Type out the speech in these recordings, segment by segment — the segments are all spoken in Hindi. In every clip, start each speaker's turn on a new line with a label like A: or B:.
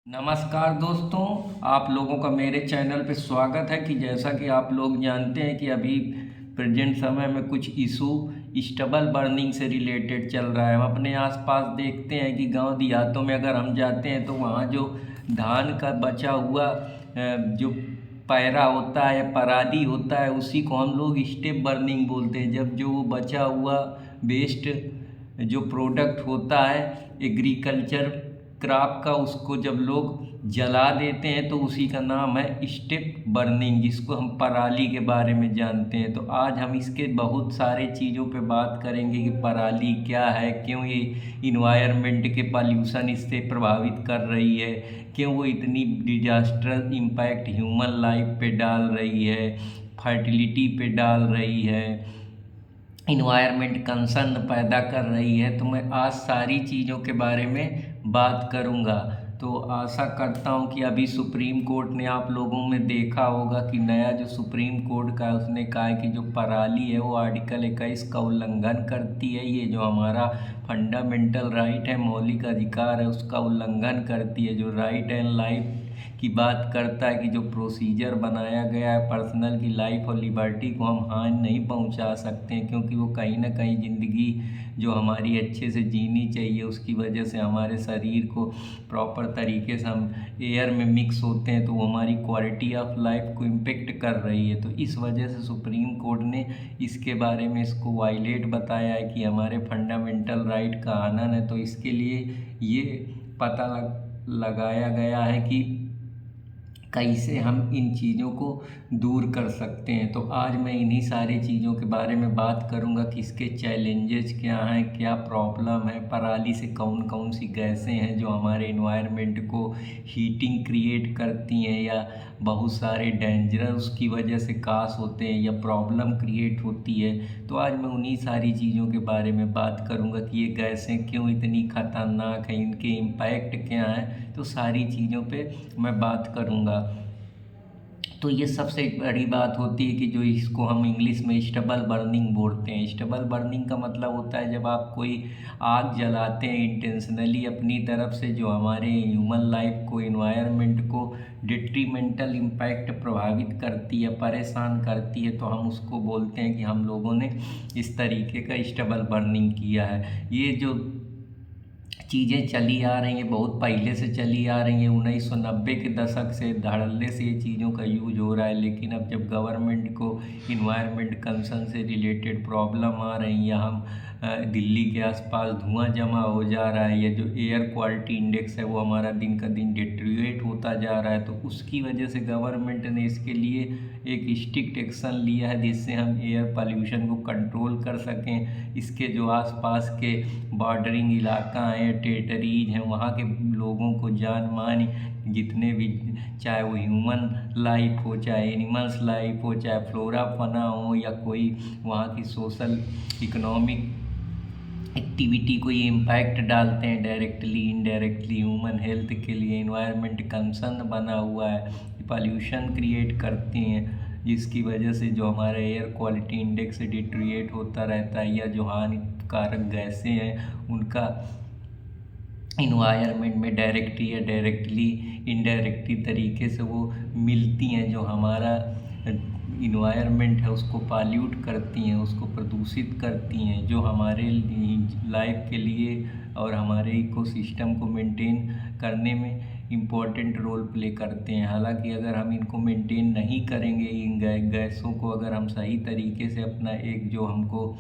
A: नमस्कार दोस्तों, आप लोगों का मेरे चैनल पे स्वागत है। कि जैसा कि आप लोग जानते हैं कि अभी प्रेजेंट समय में कुछ इशू स्टबल बर्निंग से रिलेटेड चल रहा है। हम अपने आसपास देखते हैं कि गांव देहातों में अगर हम जाते हैं तो वहाँ जो धान का बचा हुआ जो पैरा होता है, पराली होता है, उसी को हम लोग स्टेप बर्निंग बोलते हैं। जब जो वो बचा हुआ वेस्ट जो प्रोडक्ट होता है एग्रीकल्चर क्रॉप का, उसको जब लोग जला देते हैं तो उसी का नाम है स्टेप बर्निंग, जिसको हम पराली के बारे में जानते हैं। तो आज हम इसके बहुत सारे चीज़ों पे बात करेंगे कि पराली क्या है, क्यों ये इन्वायरमेंट के पॉल्यूशन इससे प्रभावित कर रही है, क्यों वो इतनी डिजास्टर इम्पैक्ट ह्यूमन लाइफ पे डाल रही है, फर्टिलिटी पे डाल रही है, इन्वायरमेंट कंसर्न पैदा कर रही है। तो मैं आज सारी चीज़ों के बारे में बात करूंगा। तो आशा करता हूं कि अभी सुप्रीम कोर्ट ने, आप लोगों में देखा होगा कि नया जो सुप्रीम कोर्ट का है उसने कहा है कि जो पराली है वो आर्टिकल 21 का उल्लंघन करती है। ये जो हमारा फंडामेंटल राइट है, मौलिक अधिकार है, उसका उल्लंघन करती है। जो राइट एंड लाइफ की बात करता है कि जो प्रोसीजर बनाया गया है पर्सनल की लाइफ और लिबर्टी को हम हानि नहीं पहुंचा सकते हैं, क्योंकि वो कहीं ना कहीं ज़िंदगी जो हमारी अच्छे से जीनी चाहिए उसकी वजह से हमारे शरीर को प्रॉपर तरीके से हम एयर में मिक्स होते हैं तो वो हमारी क्वालिटी ऑफ लाइफ को इम्पेक्ट कर रही है। तो इस वजह से सुप्रीम कोर्ट ने इसके बारे में इसको वायलेट बताया है कि हमारे फंडामेंटल राइट का हनन है। तो इसके लिए ये पता लगाया गया है कि कैसे हम इन चीज़ों को दूर कर सकते हैं। तो आज मैं इन्हीं सारी चीज़ों के बारे में बात करूंगा कि इसके चैलेंजेस क्या हैं, क्या प्रॉब्लम है, पराली से कौन कौन सी गैसें हैं जो हमारे इन्वायरमेंट को हीटिंग क्रिएट करती हैं, या बहुत सारे डेंजर उसकी वजह से कास होते हैं या प्रॉब्लम क्रिएट होती है। तो आज मैं उन्हीं सारी चीज़ों के बारे में बात करूंगा कि ये गैसें क्यों इतनी खतरनाक हैं, इनके इम्पैक्ट क्या हैं। तो सारी चीज़ों पे मैं बात करूंगा। तो ये सबसे बड़ी बात होती है कि जो इसको हम इंग्लिश में स्टबल बर्निंग बोलते हैं। स्टबल बर्निंग का मतलब होता है जब आप कोई आग जलाते हैं इंटेंशनली अपनी तरफ से, जो हमारे ह्यूमन लाइफ को, इन्वायरमेंट को डिट्रीमेंटल इम्पैक्ट प्रभावित करती है, परेशान करती है, तो हम उसको बोलते हैं कि हम लोगों ने इस तरीके का स्टबल बर्निंग किया है। ये जो चीज़ें चली आ रही हैं, बहुत पहले से चली आ रही हैं। 1990 के दशक से धड़ल्ले से ये चीज़ों का यूज हो रहा है। लेकिन अब जब गवर्नमेंट को इन्वायरमेंट कंसर्न से रिलेटेड प्रॉब्लम आ रही है, हम दिल्ली के आसपास धुआं जमा हो जा रहा है, या जो एयर क्वालिटी इंडेक्स है वो हमारा दिन का दिन डिटेरियोरेट होता जा रहा है, तो उसकी वजह से गवर्नमेंट ने इसके लिए एक स्ट्रिक्ट एक्शन लिया है जिससे हम एयर पोल्यूशन को कंट्रोल कर सकें। इसके जो आसपास के बॉर्डरिंग इलाका हैं, टेरिटरीज हैं, वहाँ के लोगों को जान मान जितने भी, चाहे वो ह्यूमन लाइफ हो, चाहे एनिमल्स लाइफ हो, चाहे फ्लोरा फना हो, या कोई वहाँ की सोशल इकोनॉमिक एक्टिविटी को ये इम्पैक्ट डालते हैं डायरेक्टली इनडायरेक्टली ह्यूमन हेल्थ के लिए। इन्वायरमेंट कंसर्न बना हुआ है, पॉल्यूशन क्रिएट करते हैं, जिसकी वजह से जो हमारा एयर क्वालिटी इंडेक्स डिटेरियोरेट होता रहता है, या जो हानिकारक गैसें हैं उनका इन्वायरमेंट में डायरेक्टली या डायरेक्टली इनडायरेक्टली तरीके से वो मिलती हैं, जो हमारा इन्वायरमेंट है उसको पॉल्यूट करती हैं, उसको प्रदूषित करती हैं, जो हमारे लाइफ के लिए और हमारे इकोसिस्टम को मेंटेन करने में इम्पोर्टेंट रोल प्ले करते हैं। हालांकि अगर हम इनको मेंटेन नहीं करेंगे, इन गैसों को अगर हम सही तरीके से अपना एक जो हमको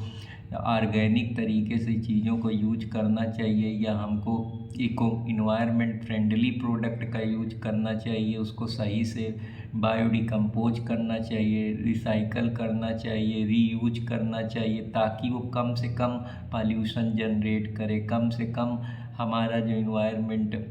A: ऑर्गेनिक तरीके से चीज़ों को यूज करना चाहिए, या हमको इको इन्वायरमेंट फ्रेंडली प्रोडक्ट का यूज करना चाहिए, उसको सही से बायोडिकम्पोज करना चाहिए, रिसाइकल करना चाहिए, रीयूज करना चाहिए, ताकि वो कम से कम पॉल्यूशन जनरेट करे, कम से कम हमारा जो इन्वायरमेंट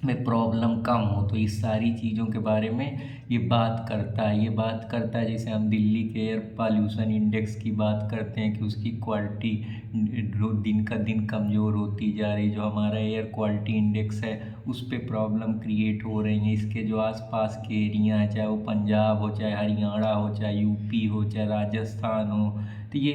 A: में प्रॉब्लम कम हो। तो इस सारी चीज़ों के बारे में ये बात करता है। ये बात करता है, जैसे हम दिल्ली के एयर पॉल्यूशन इंडेक्स की बात करते हैं कि उसकी क्वालिटी दिन का दिन कमज़ोर होती जा रही। जो हमारा एयर क्वालिटी इंडेक्स है उस पर प्रॉब्लम क्रिएट हो रही हैं। इसके जो आसपास के एरिया हैं, चाहे वो पंजाब हो, चाहे हरियाणा हो, चाहे यूपी हो, चाहे राजस्थान हो, तो ये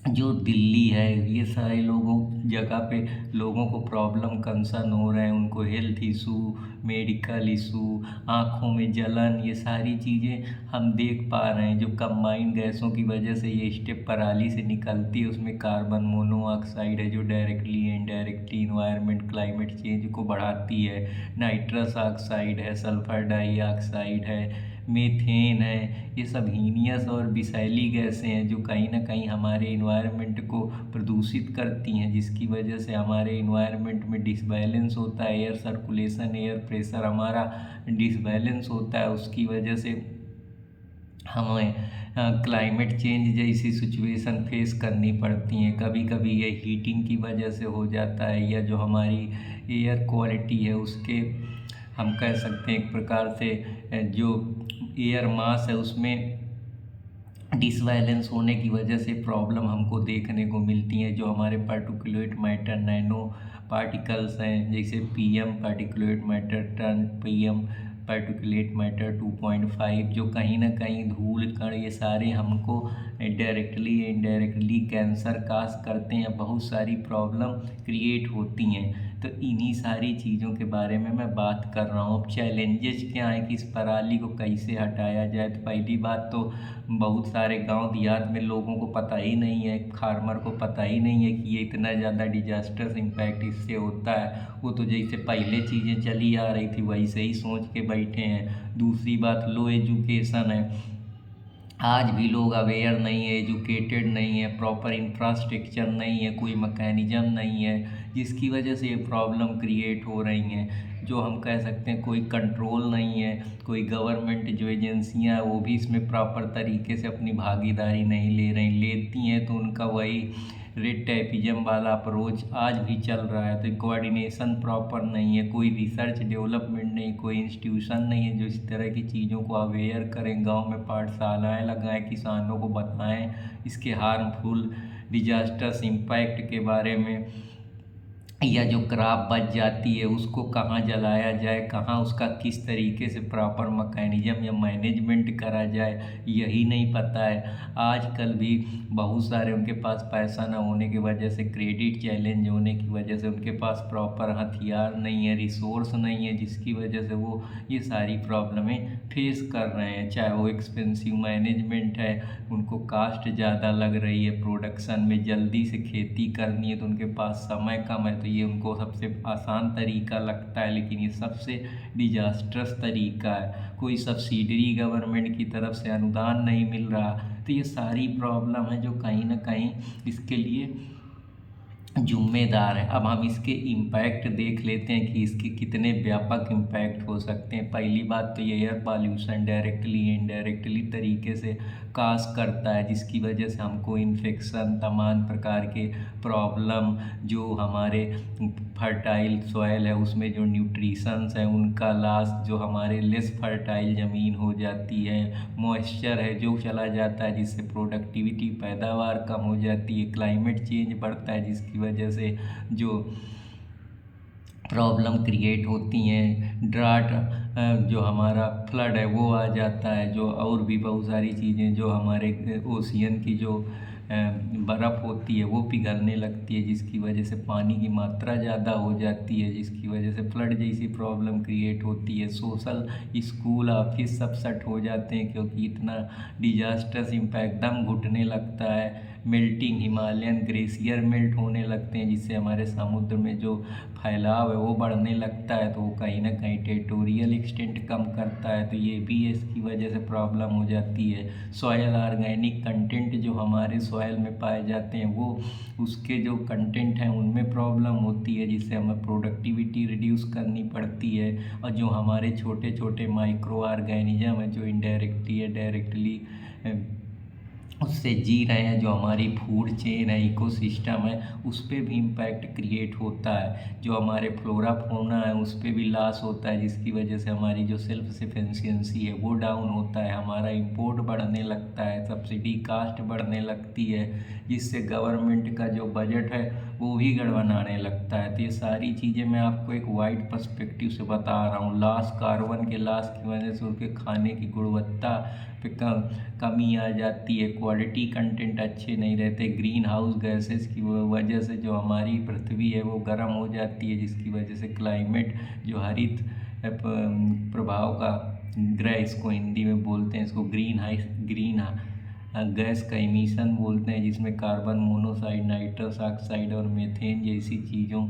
A: जो दिल्ली है, ये सारे लोगों जगह पे लोगों को प्रॉब्लम कंसर्न हो रहे हैं, उनको हेल्थ इशू, मेडिकल इशू, आँखों में जलन, ये सारी चीज़ें हम देख पा रहे हैं। जो कंबाइंड गैसों की वजह से ये स्टेप पराली से निकलती है, उसमें कार्बन मोनोऑक्साइड है जो directly indirectly environment climate change को बढ़ाती है, नाइट्रस ऑक्साइड है, सल्फर डाइऑक्साइड है, मीथेन है, ये सब हीनियस और विषैली गैसें हैं जो कहीं ना कहीं हमारे इन्वायरमेंट को प्रदूषित करती हैं, जिसकी वजह से हमारे इन्वायरमेंट में डिसबैलेंस होता है, एयर सर्कुलेशन, एयर प्रेशर हमारा डिसबैलेंस होता है। उसकी वजह से हमें क्लाइमेट चेंज जैसी सिचुएशन फेस करनी पड़ती हैं। कभी कभी ये हीटिंग की वजह से हो जाता है, या जो हमारी एयर क्वालिटी है उसके हम कह सकते हैं एक प्रकार से जो एयर मास है उसमें डिसबैलेंस होने की वजह से प्रॉब्लम हमको देखने को मिलती हैं। जो हमारे पार्टिकुलेट मैटर नैनो पार्टिकल्स हैं, जैसे PM particulate matter, ten PM particulate matter 2.5, जो कहीं ना कहीं धूल कण ये सारे हमको डायरेक्टली इनडायरेक्टली कैंसर काज करते हैं, बहुत सारी प्रॉब्लम क्रिएट होती हैं। तो इन्हीं सारी चीज़ों के बारे में मैं बात कर रहा हूँ। अब चैलेंजेस क्या हैं कि इस पराली को कैसे हटाया जाए। तो पहली बात तो बहुत सारे गांव देहात में लोगों को पता ही नहीं है, फार्मर को पता ही नहीं है कि ये इतना ज़्यादा डिजास्टर्स इम्पैक्ट इससे होता है। वो तो जैसे पहले चीज़ें चली आ रही थी वैसे ही सोच के बैठे हैं। दूसरी बात लो एजुकेशन है, आज भी लोग अवेयर नहीं है, एजुकेटेड नहीं है, प्रॉपर इंफ्रास्ट्रक्चर नहीं है, कोई मैकेनिज़्म नहीं है, जिसकी वजह से ये प्रॉब्लम क्रिएट हो रही हैं। जो हम कह सकते हैं कोई कंट्रोल नहीं है, कोई गवर्नमेंट जो एजेंसियां हैं वो भी इसमें प्रॉपर तरीके से अपनी भागीदारी नहीं ले रही, लेती हैं तो उनका वही रेड टैपिज्म वाला अप्रोच आज भी चल रहा है। तो कोऑर्डिनेशन प्रॉपर नहीं है, कोई रिसर्च डेवलपमेंट नहीं, कोई इंस्टीट्यूशन नहीं है जो इस तरह की चीज़ों को अवेयर करें, गांव में पाठशालाएं लगाएं, किसानों को बताएं इसके हार्मफुल डिजास्टर्स इम्पैक्ट के बारे में, या जो क्रॉप बच जाती है उसको कहाँ जलाया जाए, कहाँ उसका किस तरीके से प्रॉपर मैकेनिज्म या मैनेजमेंट करा जाए, यही नहीं पता है। आजकल भी बहुत सारे उनके पास पैसा ना होने की वजह से, क्रेडिट चैलेंज होने की वजह से उनके पास प्रॉपर हथियार नहीं है, रिसोर्स नहीं है, जिसकी वजह से वो ये सारी प्रॉब्लमें फेस कर रहे हैं। चाहे वो एक्सपेंसिव मैनेजमेंट है, उनको कास्ट ज़्यादा लग रही है, प्रोडक्शन में जल्दी से खेती करनी है तो उनके पास समय कम है, तो ये उनको सबसे आसान तरीका लगता है, लेकिन ये सबसे डिजास्ट्रस तरीका है। कोई सब्सिडरी गवर्नमेंट की तरफ से अनुदान नहीं मिल रहा। तो ये सारी प्रॉब्लम है जो कहीं ना कहीं इसके लिए जिम्मेदार है। अब हम इसके इम्पैक्ट देख लेते हैं कि इसके कितने व्यापक इम्पैक्ट हो सकते हैं। पहली बात तो ये एयर पॉल्यूशन डायरेक्टली इनडायरेक्टली तरीके से काज करता है, जिसकी वजह से हमको इन्फेक्शन, तमाम प्रकार के प्रॉब्लम, जो हमारे फर्टाइल सॉइल है उसमें जो न्यूट्रिशंस हैं उनका लॉस, जो हमारे लेस फर्टाइल ज़मीन हो जाती है, मॉइस्चर है जो चला जाता है जिससे प्रोडक्टिविटी पैदावार कम हो जाती है, क्लाइमेट चेंज बढ़ता है जिसकी वजह से जो प्रॉब्लम क्रिएट होती हैं, ड्राट जो हमारा फ्लड है वो आ जाता है, जो और भी बहुत सारी चीज़ें, जो हमारे ओशियन की जो बर्फ़ होती है वो पिघलने लगती है, जिसकी वजह से पानी की मात्रा ज़्यादा हो जाती है, जिसकी वजह से फ्लड जैसी प्रॉब्लम क्रिएट होती है। सोशल, स्कूल, ऑफिस सब शट हो जाते हैं क्योंकि इतना डिजास्टर्स इम्पैक्ट, दम घुटने लगता है। मेल्टिंग, हिमालयन ग्लेशियर मेल्ट होने लगते हैं जिससे हमारे समुद्र में जो फैलाव है वो बढ़ने लगता है, तो वो कहीं ना कहीं टेरिटोरियल एक्सटेंट कम करता है, तो ये भी इसकी वजह से प्रॉब्लम हो जाती है। सॉयल ऑर्गेनिक कंटेंट जो हमारे सॉयल में पाए जाते हैं वो, उसके जो कंटेंट हैं उनमें प्रॉब्लम होती है, जिससे हमें प्रोडक्टिविटी रिड्यूस करनी पड़ती है। और जो हमारे छोटे छोटे माइक्रो ऑर्गेनिज्म है जो इनडायरेक्टली या डायरेक्टली उससे जी रहे हैं, जो हमारी फूड चेन है, इकोसिस्टम है, उस पर भी इम्पैक्ट क्रिएट होता है। जो हमारे फ्लोरा फौना है उस पर भी लॉस होता है, जिसकी वजह से हमारी जो सेल्फ सफिशिएंसी है वो डाउन होता है, हमारा इंपोर्ट बढ़ने लगता है, सब्सिडी कास्ट बढ़ने लगती है, जिससे गवर्नमेंट का जो बजट है वो भी गड़बड़ाने लगता है। तो ये सारी चीज़ें मैं आपको एक वाइड पर्सपेक्टिव से बता रहा हूँ। लॉस, कार्बन के लॉस की वजह से उनके खाने की गुणवत्ता पे कमी आ जाती है, क्वालिटी कंटेंट अच्छे नहीं रहते, ग्रीन हाउस गैसेस की वजह से जो हमारी पृथ्वी है वो गर्म हो जाती है, जिसकी वजह से क्लाइमेट जो हरित प्रभाव का ग्रह इसको हिंदी में बोलते हैं, इसको ग्रीन गैस का इमिशन बोलते हैं, जिसमें कार्बन मोनोऑक्साइड, नाइट्रस ऑक्साइड और मीथेन जैसी चीज़ों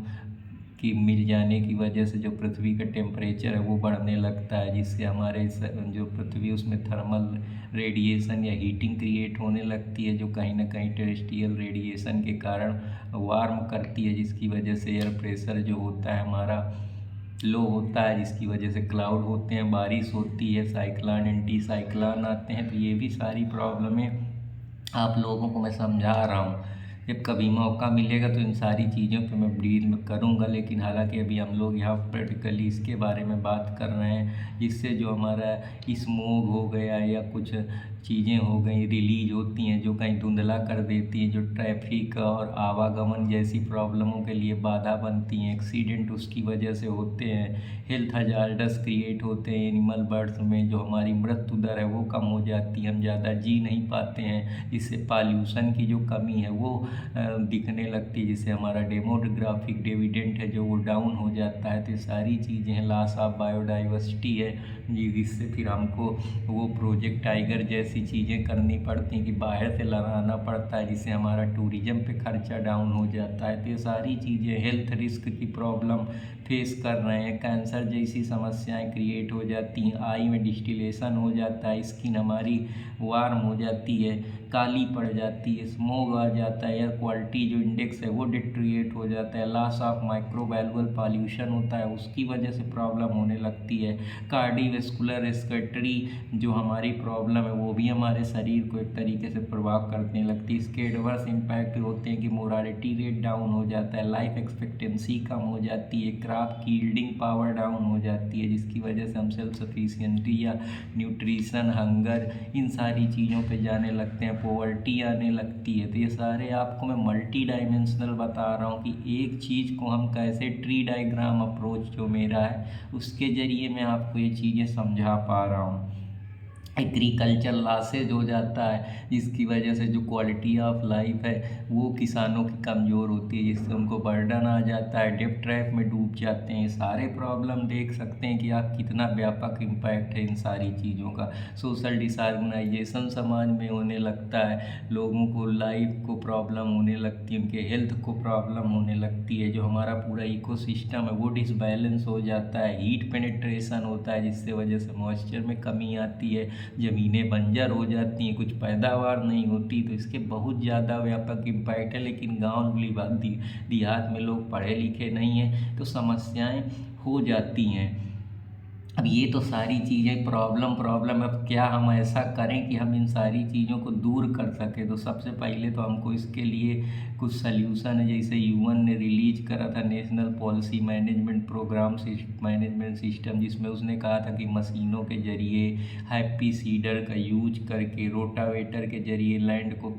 A: की मिल जाने की वजह से जो पृथ्वी का टेम्परेचर है वो बढ़ने लगता है, जिससे हमारे जो पृथ्वी उसमें थर्मल रेडिएशन या हीटिंग क्रिएट होने लगती है, जो कहीं ना कहीं टेरेस्ट्रियल रेडिएशन के कारण वार्म करती है, जिसकी वजह से एयर प्रेशर जो होता है हमारा लो होता है, जिसकी वजह से क्लाउड होते हैं, बारिश होती है, साइक्लोन एंटी साइक्लोन आते हैं। तो ये भी सारी प्रॉब्लमें आप लोगों को मैं समझा रहा हूँ। जब कभी मौका मिलेगा तो इन सारी चीज़ों पे मैं डील करूँगा, लेकिन हालांकि अभी हम लोग यहाँ प्रैक्टिकली इसके बारे में बात कर रहे हैं, जिससे जो हमारा स्मोग हो गया या कुछ चीज़ें हो गई रिलीज होती हैं जो कहीं धुंधला कर देती हैं, जो ट्रैफिक और आवागमन जैसी प्रॉब्लमों के लिए बाधा बनती हैं, एक्सीडेंट उसकी वजह से होते हैं, हेल्थ हजार्डस क्रिएट होते हैं एनिमल बर्ड्स में, जो हमारी मृत्यु दर है वो कम हो जाती है, हम ज़्यादा जी नहीं पाते हैं, इससे पॉल्यूशन की जो कमी है वो दिखने लगती है, जिससे हमारा डेमोग्राफिक डिविडेंड है जो वो डाउन हो जाता है। तो ये सारी चीज़ें हैं, लॉस ऑफ बायोडाइवर्सिटी है जिससे फिर हमको वो प्रोजेक्ट टाइगर जैसी चीज़ें करनी पड़ती हैं कि बाहर से लगाना पड़ता है, जिससे हमारा टूरिज़्म पे खर्चा डाउन हो जाता है। तो ये सारी चीज़ें, हेल्थ रिस्क की प्रॉब्लम फेस कर रहे हैं, कैंसर जैसी समस्याएं क्रिएट हो जाती हैं, आई में डिस्टिलेशन हो जाता है, स्किन हमारी वार्म हो जाती है, काली पड़ जाती है, स्मोग आ जाता है, एयर क्वालिटी जो इंडेक्स है वो डिट्रिएट हो जाता है, लॉस ऑफ माइक्रोवैल्यूअल पॉल्यूशन होता है, उसकी वजह से प्रॉब्लम होने लगती है, कार्डियोवैस्कुलर रेस्पिरेटरी जो हमारी प्रॉब्लम है वो भी हमारे शरीर को एक तरीके से प्रभाव करने लगती है। इसके एडवर्स इम्पैक्ट होते हैं कि मोरालिटी रेट डाउन हो जाता है, लाइफ एक्सपेक्टेंसी कम हो जाती है, क्रॉप की यील्डिंग पावर डाउन हो जाती है, जिसकी वजह से हम सेल्फ सफिशिएंटी या न्यूट्रिशन, हंगर, इन सारी चीज़ों पे जाने लगते हैं, पॉवर्टी आने लगती है। तो ये सारे आपको मैं मल्टी डायमेंशनल बता रहा हूँ कि एक चीज़ को हम कैसे, ट्री डायग्राम अप्रोच जो मेरा है उसके ज़रिए मैं आपको ये चीज़ें समझा पा रहा हूँ। एग्रीकल्चर लॉसेज हो जाता है, जिसकी वजह से जो क्वालिटी ऑफ लाइफ है वो किसानों की कमज़ोर होती है, जिससे उनको बर्डन आ जाता है, डेब्ट ट्रैप में डूब जाते हैं। सारे प्रॉब्लम देख सकते हैं कि आप कितना व्यापक इम्पैक्ट है इन सारी चीज़ों का। सोशल डिसऑर्गेनाइजेशन समाज में होने लगता है, लोगों को लाइफ को प्रॉब्लम होने लगती है, उनके हेल्थ को प्रॉब्लम होने लगती है, जो हमारा पूरा इकोसिस्टम है वो डिसबैलेंस हो जाता है, हीट पेनिट्रेशन होता है, जिससे वजह से मॉइस्चर में कमी आती है, ज़मीनें बंजर हो जाती हैं, कुछ पैदावार नहीं होती। तो इसके बहुत ज़्यादा व्यापक इम्पैक्ट है, लेकिन गाँव देहात में लोग पढ़े लिखे नहीं हैं तो समस्याएं हो जाती हैं। अब ये तो सारी चीज़ें प्रॉब्लम, अब क्या हम ऐसा करें कि हम इन सारी चीज़ों को दूर कर सकें। तो सबसे पहले तो हमको इसके लिए कुछ सल्यूशन है, जैसे यूएन ने रिलीज करा था national policy management program management system, जिसमें उसने कहा था कि मशीनों के जरिए, हैप्पी सीडर का यूज करके, रोटावेटर के जरिए लैंड को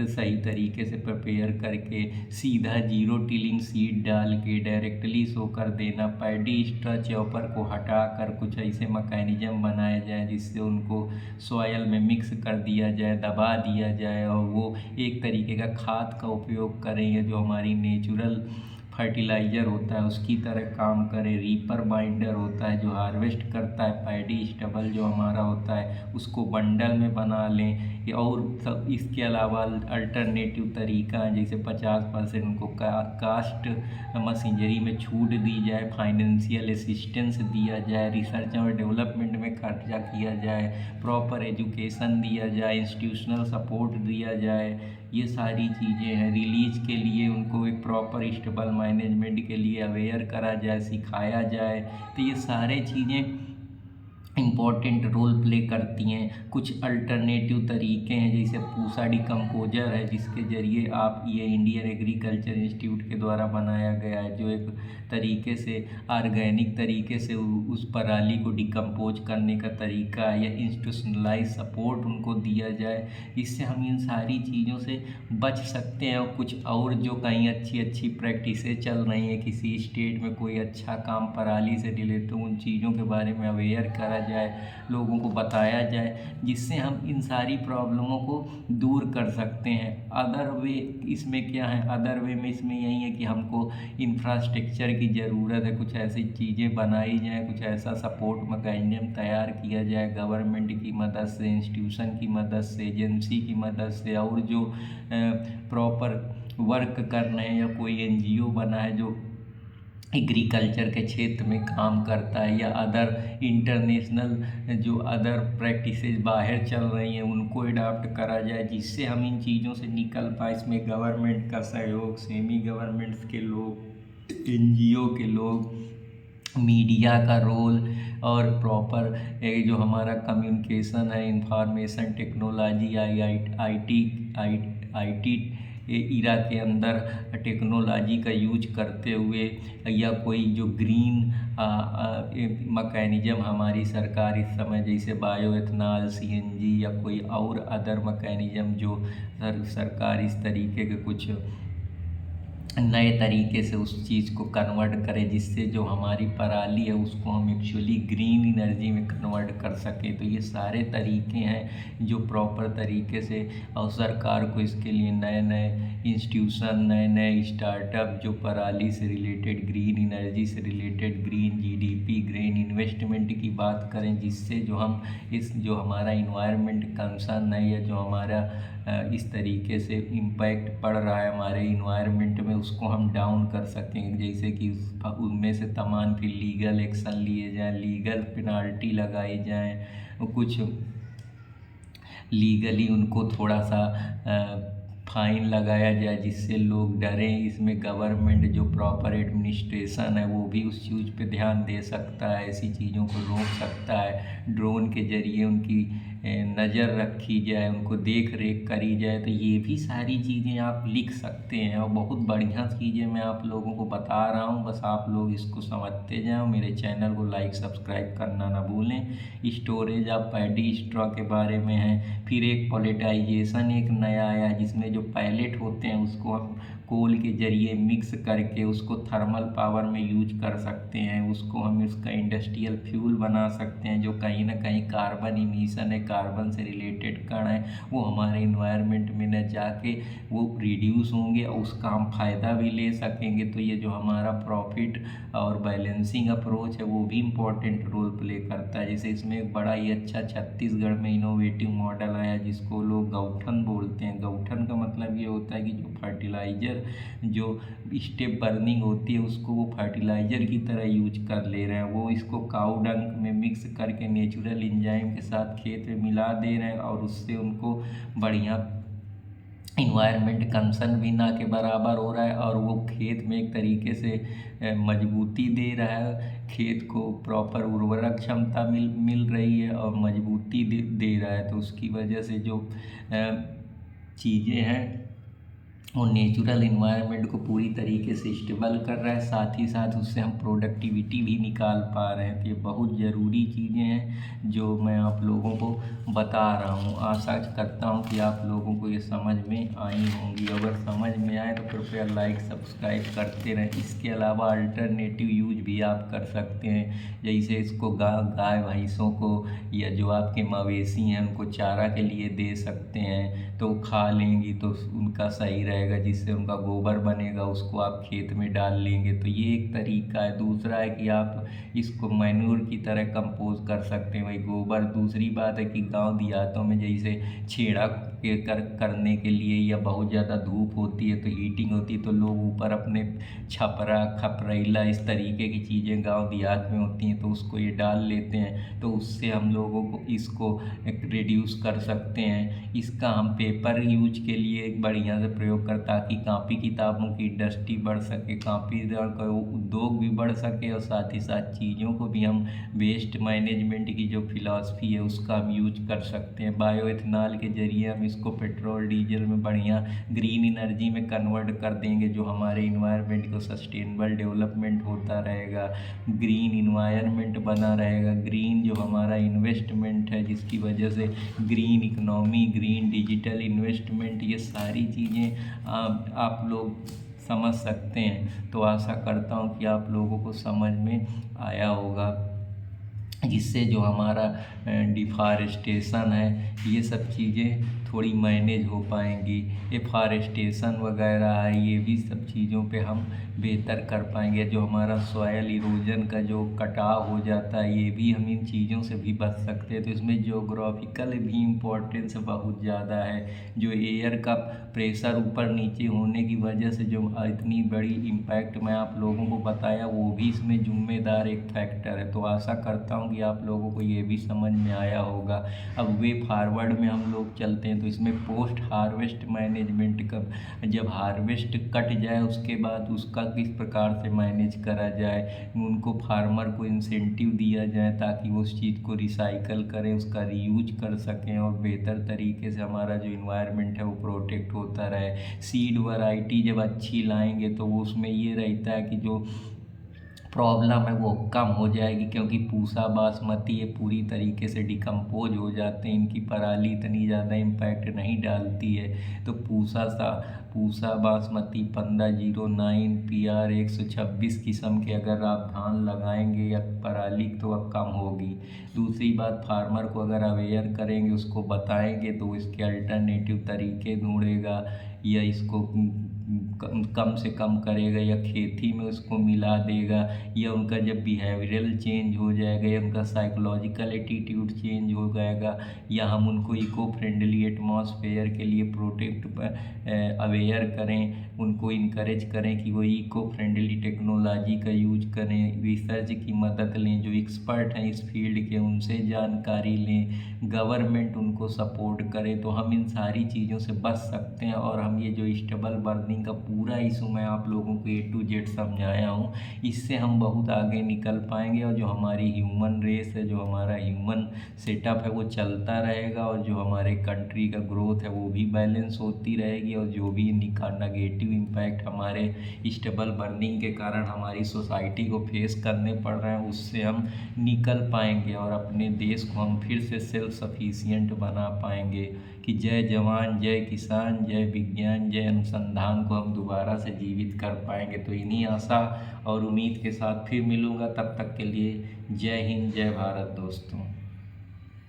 A: सही तरीके से प्रिपेयर करके, सीधा जीरो टिलिंग सीड डाल के डायरेक्टली सोकर देना, पैडी स्ट्रा चॉपर को हटा कर कुछ ऐसे मैकेनिज्म बनाए जाए जिससे उनको सॉयल में मिक्स कर दिया जाए, दबा दिया जाए, और वो एक तरीके का खाद का उपयोग करें, जो हमारी नेचुरल फर्टिलाइज़र होता है उसकी तरह काम करे। रीपर बाइंडर होता है जो हार्वेस्ट करता है पैडी स्टबल जो हमारा होता है, उसको बंडल में बना लें। और सब इसके अलावा अल्टरनेटिव तरीका है, जैसे 50% उनको कास्ट मशीनरी में छूट दी जाए, फाइनेंशियल असिस्टेंस दिया जाए, रिसर्च और डेवलपमेंट में खर्चा किया जाए, प्रॉपर एजुकेशन दिया जाए, इंस्टीट्यूशनल सपोर्ट दिया जाए। ये सारी चीज़ें हैं। रिलीज के लिए उनको एक प्रॉपर स्टेबल मैनेजमेंट के लिए अवेयर करा जाए, सिखाया जाए। तो ये सारे चीज़ें इम्पॉर्टेंट रोल प्ले करती हैं। कुछ अल्टरनेटिव तरीके हैं, जैसे पूसा डिकम्पोजर है, जिसके ज़रिए आप, ये इंडियन एग्रीकल्चर इंस्टीट्यूट के द्वारा बनाया गया है, जो एक तरीके से ऑर्गेनिक तरीके से उस पराली को डिकम्पोज करने का तरीका है, या इंस्टीट्यूशनलाइज सपोर्ट उनको दिया जाए। इससे हम इन सारी चीज़ों से बच सकते हैं। और कुछ और जो कहीं अच्छी अच्छी प्रैक्टिसें चल रही हैं, किसी स्टेट में कोई अच्छा काम पराली से रिलेटेड, तो उन चीज़ों के बारे में अवेयर करा जाए, लोगों को बताया जाए, जिससे हम इन सारी प्रॉब्लमों को दूर कर सकते हैं। अदर वे इसमें क्या है, अदर वे में इसमें यही है कि हमको इंफ्रास्ट्रक्चर की ज़रूरत है। कुछ ऐसी चीज़ें बनाई जाएँ, कुछ ऐसा सपोर्ट मैकेनिज्म तैयार किया जाए गवर्नमेंट की मदद से, इंस्टीट्यूशन की मदद से, एजेंसी की मदद से, और जो प्रॉपर वर्क कर रहे हैं, या कोई एनजीओ बना है जो एग्रीकल्चर के क्षेत्र में काम करता है, या अदर इंटरनेशनल जो अदर प्रैक्टिसेस बाहर चल रही हैं, उनको अडॉप्ट करा जाए, जिससे हम इन चीज़ों से निकल पाए। इसमें गवर्नमेंट का सहयोग, सेमी गवर्नमेंट्स के लोग, एनजीओ के लोग, मीडिया का रोल, और प्रॉपर जो हमारा कम्युनिकेशन है, इंफॉर्मेशन टेक्नोलॉजी, आईटी इरा के अंदर टेक्नोलॉजी का यूज करते हुए, या कोई जो ग्रीन मैकेनिज्म हमारी सरकार इस समय, जैसे बायो एथनॉल, सीएनजी, या कोई और अदर मैकेनिज्म जो सरकार इस तरीके के कुछ नए तरीके से उस चीज़ को कन्वर्ट करें, जिससे जो हमारी पराली है उसको हम एक्चुअली ग्रीन एनर्जी में कन्वर्ट कर सकें। तो ये सारे तरीके हैं जो प्रॉपर तरीके से, और सरकार को इसके लिए नए नए इंस्टीट्यूशन, नए नए स्टार्टअप जो पराली से रिलेटेड, ग्रीन एनर्जी से related, green GDP, green investment की बात करें, जिससे जो हम इस जो हमारा इन्वायरमेंट कंसर्न है, या जो हमारा इस तरीके से इम्पैक्ट पड़ रहा है हमारे इन्वायरमेंट में, उसको हम डाउन कर सकें। जैसे कि उनमें से तमाम फिर लीगल एक्शन लिए जाएं, लीगल पेनाल्टी लगाई जाएं, कुछ लीगली उनको थोड़ा सा फाइन लगाया जाए, जिससे लोग डरें। इसमें गवर्नमेंट जो प्रॉपर एडमिनिस्ट्रेशन है वो भी उस चीज़ पे ध्यान दे सकता है, ऐसी चीज़ों को रोक सकता है। ड्रोन के ज़रिए उनकी नज़र रखी जाए, उनको देख रेख करी जाए। तो ये भी सारी चीज़ें आप लिख सकते हैं, और बहुत बढ़िया चीज़ें मैं आप लोगों को बता रहा हूँ, बस आप लोग इसको समझते जाओ। मेरे चैनल को लाइक सब्सक्राइब करना ना भूलें। स्टोरेज ऑफ पैडी स्ट्रॉ के बारे में है। फिर एक पॉलिटाइजेशन एक नया आया है, जिसमें जो पैलेट होते हैं उसको हम कोल के ज़रिए मिक्स करके उसको थर्मल पावर में यूज कर सकते हैं। उसको हम इसका इंडस्ट्रियल फ्यूल बना सकते हैं, जो कहीं ना कहीं कार्बन इमिशन है, कार्बन से रिलेटेड कण है, वो हमारे इन्वायरमेंट में न जाके वो रिड्यूस होंगे, और उसका हम फ़ायदा भी ले सकेंगे। तो ये जो हमारा प्रॉफिट और बैलेंसिंग अप्रोच है वो भी इम्पोर्टेंट रोल प्ले करता है। जैसे इसमें एक बड़ा ही अच्छा छत्तीसगढ़ में इनोवेटिव मॉडल आया, जिसको लोग गौठन बोलते हैं। गौठन का मतलब ये होता है कि जो फर्टिलाइज़र, जो स्टेप बर्निंग होती है, उसको वो फर्टिलाइज़र की तरह यूज कर ले रहे हैं। वो इसको काऊ डंक में मिक्स करके नेचुरल एंजाइम के साथ खेत में मिला दे रहे हैं, और उससे उनको बढ़िया इन्वायरमेंट कंसर्न भी ना के बराबर हो रहा है, और वो खेत में एक तरीके से मजबूती दे रहा है, खेत को प्रॉपर उर्वरक क्षमता मिल रही है, और मजबूती दे रहा है। तो उसकी वजह से जो चीज़ें हैं वो नेचुरल इन्वायरमेंट को पूरी तरीके से स्टेबल कर रहा है, साथ ही साथ उससे हम प्रोडक्टिविटी भी निकाल पा रहे हैं। तो ये बहुत ज़रूरी चीज़ें हैं जो मैं आप लोगों को बता रहा हूँ। आशा करता हूँ कि आप लोगों को ये समझ में आई होंगी। अगर समझ में आए तो कृपया लाइक सब्सक्राइब करते रहें। इसके अलावा अल्टरनेटिव यूज भी आप कर सकते हैं, जैसे इसको गाय भैंसों को, या जो आपके मवेशी हैं उनको चारा के लिए दे सकते हैं, तो खा लेंगी तो उनका सही रहेगा, जिससे उनका गोबर बनेगा, उसको आप खेत में डाल लेंगे। तो ये एक तरीका है। दूसरा है कि आप इसको मैन्योर की तरह कंपोज कर सकते हैं, वही गोबर। दूसरी बात है कि गांव देहातों में जैसे छेड़ा करने के लिए, या बहुत ज़्यादा धूप होती है तो हीटिंग होती है तो लोग ऊपर अपने छपरा खपरेला इस तरीके की चीज़ें गांव देहात में होती हैं तो उसको ये डाल लेते हैं, तो उससे हम लोगों को इसको रिड्यूस कर सकते हैं। इसका हम पेपर यूज के लिए एक बढ़िया से प्रयोग कर, ताकि कापी किताबों की इंडस्ट्री बढ़ सके, कापी का उद्योग भी बढ़ सके, और साथ ही साथ चीज़ों को भी हम वेस्ट मैनेजमेंट की जो फिलॉसफी है उसका हम यूज कर सकते हैं। बायो इथेनॉल के जरिए हम इसको पेट्रोल डीजल में बढ़िया ग्रीन एनर्जी में कन्वर्ट कर देंगे, जो हमारे इन्वायरमेंट को सस्टेनेबल डेवलपमेंट होता रहेगा, ग्रीन इन्वायरमेंट बना रहेगा, ग्रीन जो हमारा इन्वेस्टमेंट है जिसकी वजह से green economy, green digital investment, ये सारी चीज़ें आप लोग समझ सकते हैं। तो आशा करता हूँ कि आप लोगों को समझ में आया होगा, जिससे जो हमारा डिफॉरेस्टेशन है ये सब चीज़ें थोड़ी मैनेज हो पाएंगी। एफॉरेस्टेशन वगैरह है, ये भी सब चीज़ों पे हम बेहतर कर पाएंगे। जो हमारा सॉयल इरोजन का जो कटाव हो जाता है, ये भी हम इन चीज़ों से भी बच सकते हैं। तो इसमें ज्योग्राफिकल भी इम्पोर्टेंस बहुत ज़्यादा है। जो एयर का प्रेशर ऊपर नीचे होने की वजह से जो इतनी बड़ी इम्पैक्ट मैं आप लोगों को बताया, वो भी इसमें जिम्मेदार एक फैक्टर है। तो आशा करता हूँ कि आप लोगों को ये भी समझ में आया होगा। अब वे फॉरवर्ड में हम लोग चलते हैं, तो इसमें पोस्ट हार्वेस्ट मैनेजमेंट का, जब हार्वेस्ट कट जाए उसके बाद उसका किस प्रकार से मैनेज करा जाए, उनको फार्मर को इंसेंटिव दिया जाए ताकि वो उस चीज़ को रिसाइकल करें, उसका रीयूज कर सकें, और बेहतर तरीके से हमारा जो इन्वायरमेंट है वो प्रोटेक्ट होता रहे। सीड वैरायटी जब अच्छी लाएंगे तो वो उसमें ये रहता है कि जो प्रॉब्लम है वो कम हो जाएगी, क्योंकि पूसा बासमती ये पूरी तरीके से डिकम्पोज हो जाते हैं, इनकी पराली इतनी ज़्यादा इम्पैक्ट नहीं डालती है। तो पूसा बासमती 1509 PR 126 किस्म के अगर आप धान लगाएंगे या पराली तो अब कम होगी। दूसरी बात, फार्मर को अगर अवेयर करेंगे, उसको बताएंगे, तो इसके अल्टरनेटिव तरीके ढूंढेगा, या इसको कम से कम करेगा, या खेती में उसको मिला देगा, या उनका जब बिहेवियरल चेंज हो जाएगा, या उनका साइकोलॉजिकल एटीट्यूड चेंज हो जाएगा, या हम उनको इको फ्रेंडली एटमॉस्फेयर के लिए अवेयर करें, उनको इनकरेज करें कि वो इको फ्रेंडली टेक्नोलॉजी का यूज करें, रिसर्च की मदद लें, जो एक्सपर्ट हैं इस फील्ड के उनसे जानकारी लें, गवर्नमेंट उनको सपोर्ट करे, तो हम इन सारी चीज़ों से बच सकते हैं। और हम ये जो स्टेबल बर्निंग का पूरा इशू मैं आप लोगों को A to Z समझाया हूँ, इससे हम बहुत आगे निकल पाएंगे, और जो हमारी ह्यूमन रेस है, जो हमारा ह्यूमन सेटअप है वो चलता रहेगा, और जो हमारे कंट्री का ग्रोथ है वो भी बैलेंस होती रहेगी, और जो भी नेगेटिव इम्पैक्ट हमारे स्टेबल बर्निंग के कारण हमारी सोसाइटी को फेस करने पड़ रहे हैं उससे हम निकल पाएंगे, और अपने देश को हम फिर से सेल्फ सफिशिएंट बना पाएंगे। कि जय जवान, जय किसान, जय विज्ञान, जय अनुसंधान को हम दोबारा से जीवित कर पाएंगे। तो इन्हीं आशा और उम्मीद के साथ फिर मिलूँगा, तब तक के लिए जय हिंद, जय भारत दोस्तों।